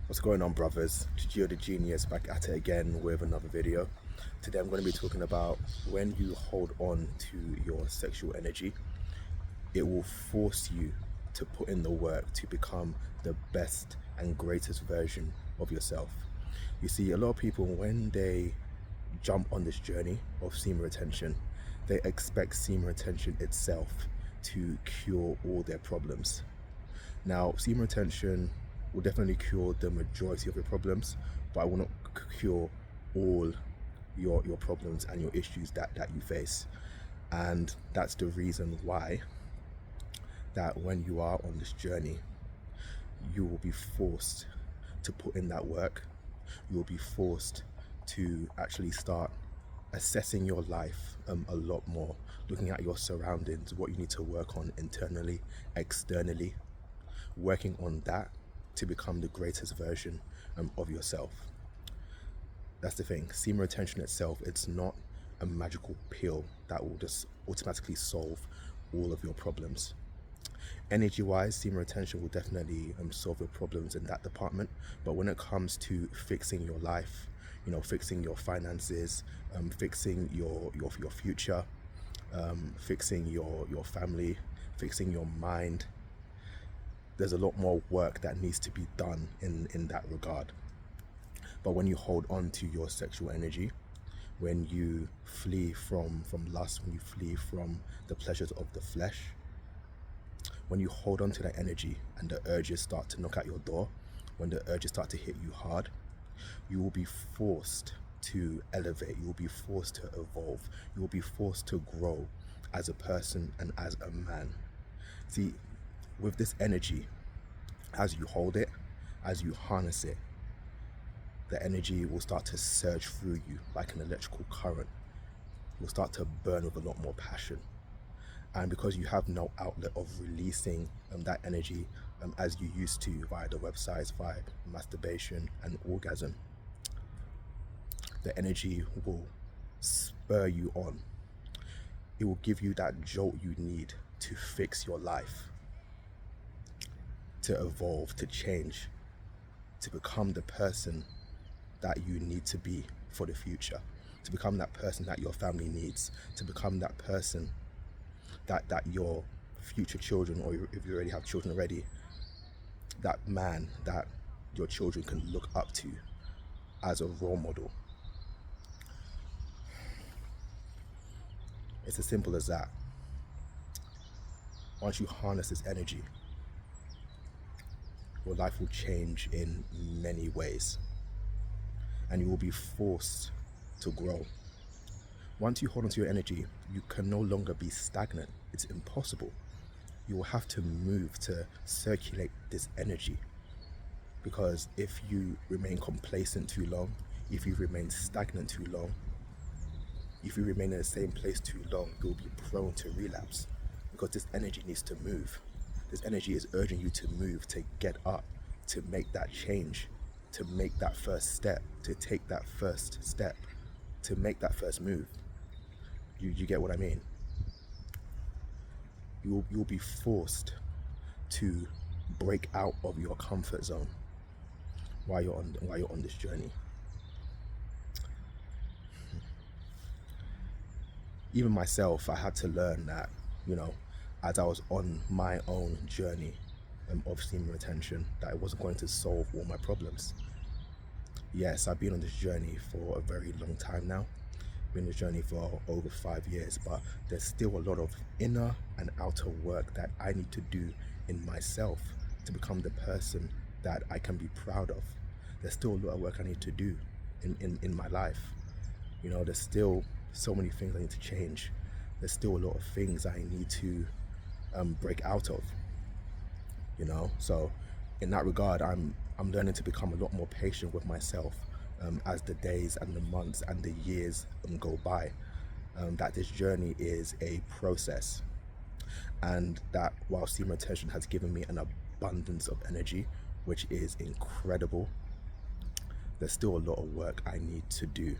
What's going on, brothers? Gio the Genius back at it again with another video. Today I'm going to be talking about when you hold on to your sexual energy, it will force you to put in the work to become the best and greatest version of yourself. You see, a lot of people, when they jump on this journey of semen retention, they expect semen retention itself to cure all their problems. Now, semen retention will definitely cure the majority of your problems, but I will not cure all your problems and your issues that you face. And that's the reason why that when you are on this journey, you will be forced to put in that work. You will be forced to actually start assessing your life a lot more, looking at your surroundings, what you need to work on internally, externally, working on that to become the greatest version of yourself. That's the thing. Semen retention itself, it's not a magical pill that will just automatically solve all of your problems. Energy wise, semen retention will definitely solve your problems in that department, but when it comes to fixing your life, fixing your finances, fixing your future, fixing your family, fixing your mind, there's a lot more work that needs to be done in that regard. But when you hold on to your sexual energy, when you flee from lust, when you flee from the pleasures of the flesh, when you hold on to that energy and the urges start to knock at your door, when the urges start to hit you hard, you will be forced to elevate, you will be forced to evolve, you will be forced to grow as a person and as a man. See, with this energy, as you hold it, as you harness it, the energy will start to surge through you like an electrical current. You'll start to burn with a lot more passion. And because you have no outlet of releasing that energy as you used to via the websites, via masturbation and orgasm, the energy will spur you on. It will give you that jolt you need to fix your life, to evolve, to change, to become the person that you need to be for the future, to become that person that your family needs, to become that person that your future children, or if you already have children already, that man that your children can look up to as a role model. It's as simple as that. Once you harness this energy, your life will change in many ways, and you will be forced to grow. Once you hold on to your energy, you can no longer be stagnant. It's impossible. You will have to move to circulate this energy, because if you remain complacent too long, if you remain stagnant too long, if you remain in the same place too long, you'll be prone to relapse, because this energy needs to move. This energy is urging you to move, to get up, to make that change, to make that first step, to take that first step, to make that first move. You get what I mean? You'll be forced to break out of your comfort zone while you're on this journey. Even myself, I had to learn that, as I was on my own journey of semen retention, that it wasn't going to solve all my problems. Yes, I've been on this journey for a very long time now. Been on this journey for over 5 years, but there's still a lot of inner and outer work that I need to do in myself to become the person that I can be proud of. There's still a lot of work I need to do in my life. There's still so many things I need to change. There's still a lot of things I need to break out of. So in that regard, I'm learning to become a lot more patient with myself as the days and the months and the years go by. That this journey is a process, and that while semen retention has given me an abundance of energy, which is incredible, there's still a lot of work I need to do.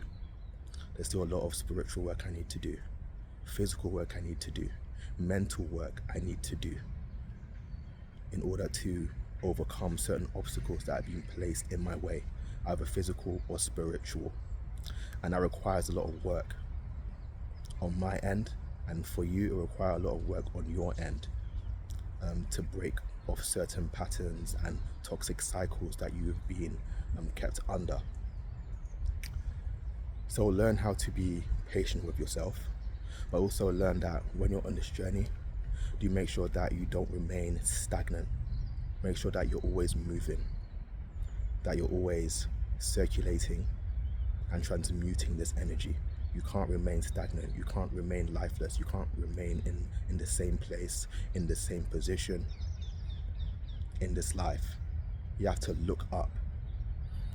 There's still a lot of spiritual work I need to do, physical work I need to do, mental work I need to do in order to overcome certain obstacles that have been placed in my way, either physical or spiritual. And that requires a lot of work on my end, and for you, it requires a lot of work on your end, to break off certain patterns and toxic cycles that you've been kept under. So learn how to be patient with yourself, but also learn that when you're on this journey, do make sure that you don't remain stagnant. Make sure that you're always moving, that you're always circulating and transmuting this energy. You can't remain stagnant. You can't remain lifeless. You can't remain in the same place, in the same position in this life. You have to look up.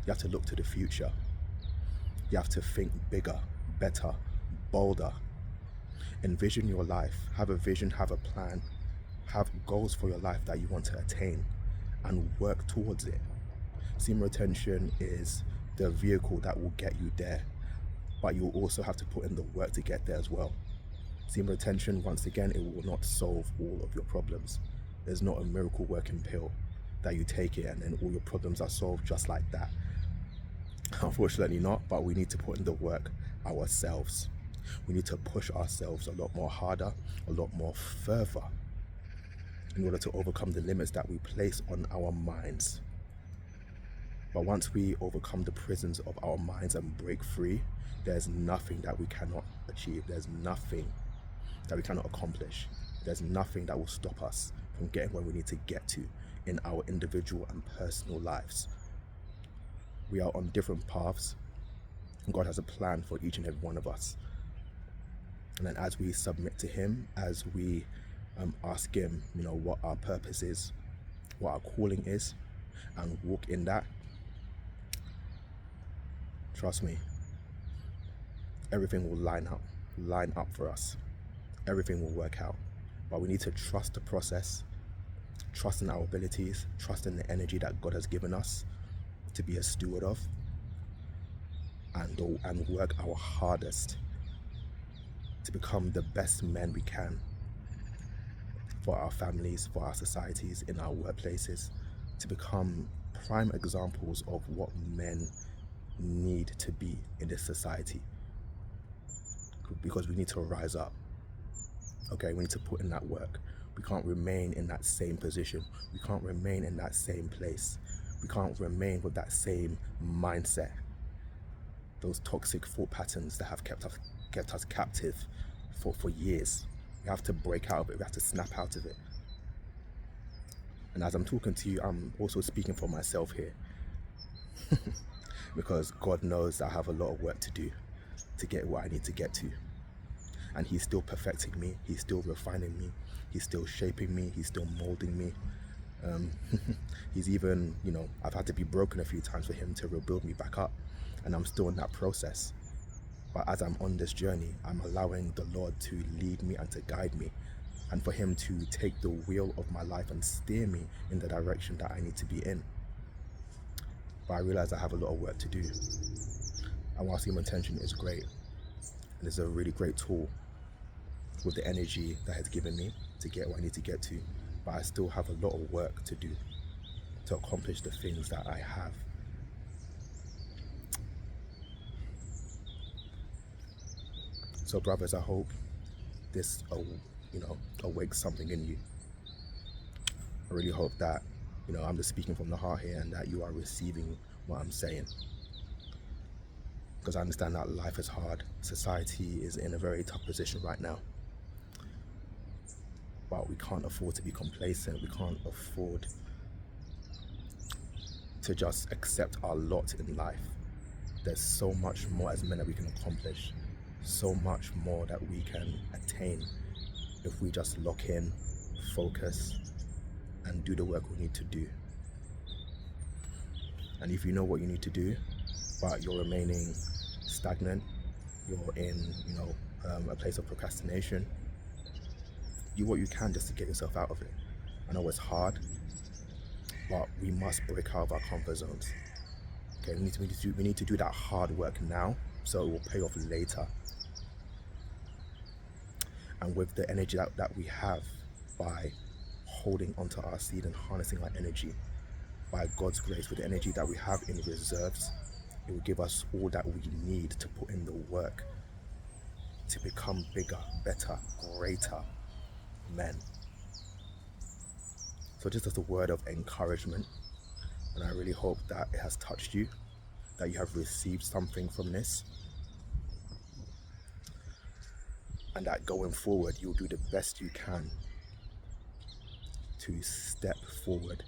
You have to look to the future. You have to think bigger, better, bolder. Envision your life. Have a vision, have a plan, have goals for your life that you want to attain, and work towards it. Semen retention is the vehicle that will get you there, but you'll also have to put in the work to get there as well. Semen retention, once again, it will not solve all of your problems. There's not a miracle working pill that you take it and then all your problems are solved just like that. Unfortunately not, but we need to put in the work ourselves. We need to push ourselves a lot more harder, a lot more further, in order to overcome the limits that we place on our minds. But once we overcome the prisons of our minds and break free, there's nothing that we cannot achieve. There's nothing that we cannot accomplish. There's nothing that will stop us from getting where we need to get to in our individual and personal lives. We are on different paths, and God has a plan for each and every one of us. And then as we submit to Him, as we ask Him, what our purpose is, what our calling is, and walk in that, trust me, everything will line up for us. Everything will work out. But we need to trust the process, trust in our abilities, trust in the energy that God has given us to be a steward of, and work our hardest to become the best men we can for our families, for our societies, in our workplaces, to become prime examples of what men need to be in this society. Because we need to rise up. Okay, we need to put in that work. We can't remain in that same position. We can't remain in that same place. We can't remain with that same mindset. Those toxic thought patterns that have kept us captive for years. We have to break out of it. We have to snap out of it. And as I'm talking to you, I'm also speaking for myself here. Because God knows I have a lot of work to do to get what I need to get to. And He's still perfecting me. He's still refining me. He's still shaping me. He's still molding me. He's even, I've had to be broken a few times for Him to rebuild me back up. And I'm still in that process. But as I'm on this journey, I'm allowing the Lord to lead me and to guide me, and for Him to take the wheel of my life and steer me in the direction that I need to be in. But I realize I have a lot of work to do. And while Semen retention is great, and it's a really great tool with the energy that has given me to get where I need to get to, but I still have a lot of work to do to accomplish the things that I have. So brothers, I hope this awakes something in you. I really hope that I'm just speaking from the heart here, and that you are receiving what I'm saying. Because I understand that life is hard. Society is in a very tough position right now. But we can't afford to be complacent. We can't afford to just accept our lot in life. There's so much more as men that we can accomplish. So much more that we can attain if we just lock in, focus, and do the work we need to do. And if you know what you need to do, but you're remaining stagnant, you're in a place of procrastination, do what you can just to get yourself out of it. I know it's hard, but we must break out of our comfort zones. Okay, we need to do that hard work now, so it will pay off later. And with the energy that we have, by holding onto our seed and harnessing our energy, by God's grace, with the energy that we have in reserves, it will give us all that we need to put in the work to become bigger, better, greater men. So just as a word of encouragement, and I really hope that it has touched you, that you have received something from this, and that going forward you'll do the best you can to step forward,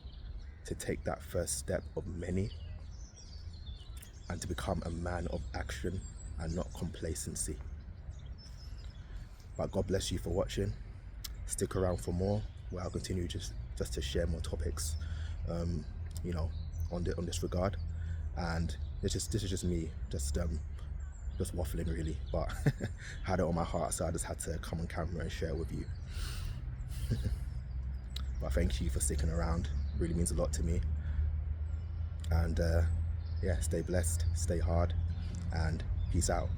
to take that first step of many, and to become a man of action and not complacency. But God bless you for watching. Stick around for more, where I'll continue just to share more topics, you know, on this regard. And this is just me, just waffling really, but had it on my heart, so I just had to come on camera and share with you. But thank you for sticking around. It really means a lot to me. And yeah, stay blessed, stay hard, and peace out.